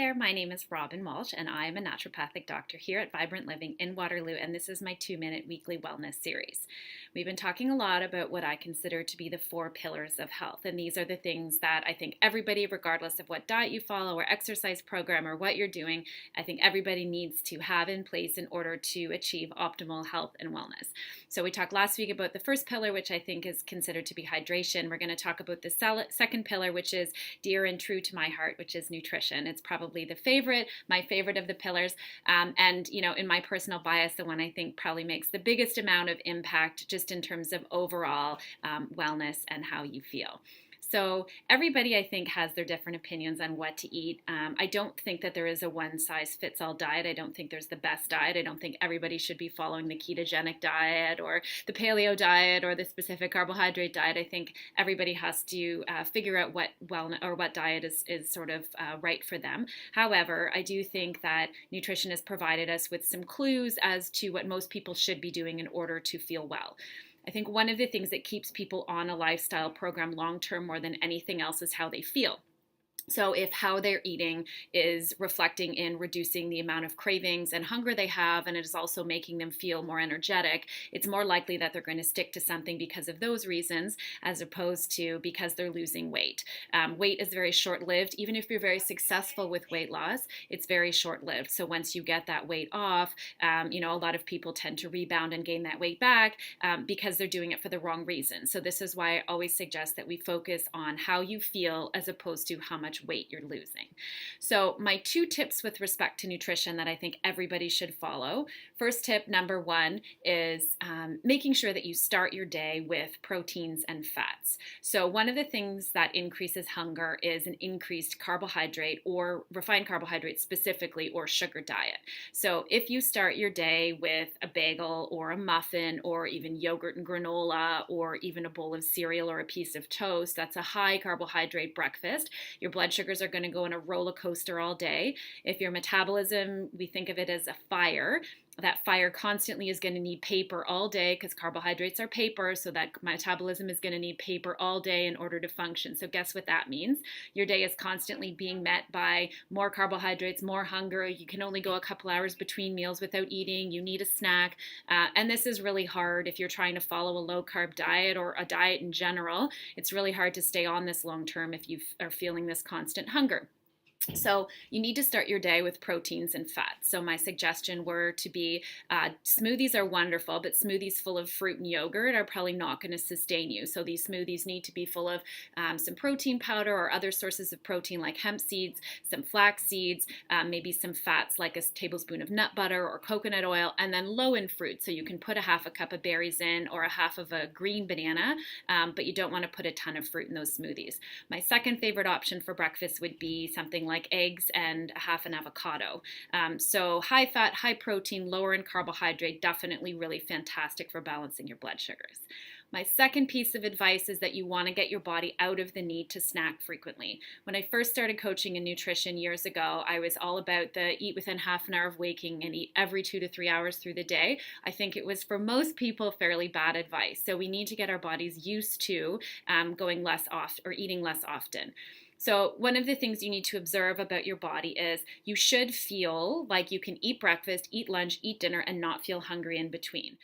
there, my name is Robin Walsh and I am a naturopathic doctor here at Vibrant Living in Waterloo, and this is my 2-minute weekly wellness series. We've been talking a lot about what I consider to be the 4 pillars of health, and these are the things that I think everybody, regardless of what diet you follow or exercise program or what you're doing, I think everybody needs to have in place in order to achieve optimal health and wellness. So we talked last week about the first pillar, which I think is considered to be hydration. We're going to talk about the second pillar, which is dear and true to my heart, which is nutrition. It's probably my favorite of the pillars. And, in my personal bias, the one I think probably makes the biggest amount of impact just in terms of overall wellness and how you feel. So everybody, I think, has their different opinions on what to eat. I don't think that there is a one-size-fits-all diet. I don't think there's the best diet. I don't think everybody should be following the ketogenic diet or the paleo diet or the specific carbohydrate diet. I think everybody has to figure out what diet is sort of right for them. However, I do think that nutrition has provided us with some clues as to what most people should be doing in order to feel well. I think one of the things that keeps people on a lifestyle program long-term more than anything else is how they feel. So if how they're eating is reflecting in reducing the amount of cravings and hunger they have, and it is also making them feel more energetic, it's more likely that they're going to stick to something because of those reasons, as opposed to because they're losing weight. Weight is very short-lived. Even if you're very successful with weight loss, it's very short-lived. So once you get that weight off, a lot of people tend to rebound and gain that weight back because they're doing it for the wrong reason. So this is why I always suggest that we focus on how you feel as opposed to how much weight you're losing. So my 2 tips with respect to nutrition that I think everybody should follow. First tip, number 1, is making sure that you start your day with proteins and fats. So one of the things that increases hunger is an increased carbohydrate or refined carbohydrates specifically, or sugar diet. So if you start your day with a bagel or a muffin or even yogurt and granola or even a bowl of cereal or a piece of toast, that's a high carbohydrate breakfast. Your blood sugars are going to go in a roller coaster all day. If your metabolism, we think of it as a fire, that fire constantly is going to need paper all day because carbohydrates are paper, so that metabolism is going to need paper all day in order to function. So guess what that means? Your day is constantly being met by more carbohydrates, more hunger. You can only go a couple hours between meals without eating. You need a snack. And this is really hard if you're trying to follow a low-carb diet or a diet in general. It's really hard to stay on this long-term if you are feeling this constant hunger. So you need to start your day with proteins and fats. So my suggestion were to be smoothies are wonderful, but smoothies full of fruit and yogurt are probably not going to sustain you. So these smoothies need to be full of some protein powder or other sources of protein like hemp seeds, some flax seeds, maybe some fats like a tablespoon of nut butter or coconut oil, and then low in fruit. So you can put a half a cup of berries in or a half of a green banana, but you don't want to put a ton of fruit in those smoothies. My second favorite option for breakfast would be something like eggs and half an avocado. So high fat, high protein, lower in carbohydrate, definitely really fantastic for balancing your blood sugars. My second piece of advice is that you want to get your body out of the need to snack frequently. When I first started coaching in nutrition years ago, I was all about the eat within half an hour of waking and eat every 2 to 3 hours through the day. I think it was, for most people, fairly bad advice. So we need to get our bodies used to going less often or eating less often. So one of the things you need to observe about your body is you should feel like you can eat breakfast, eat lunch, eat dinner, and not feel hungry in between.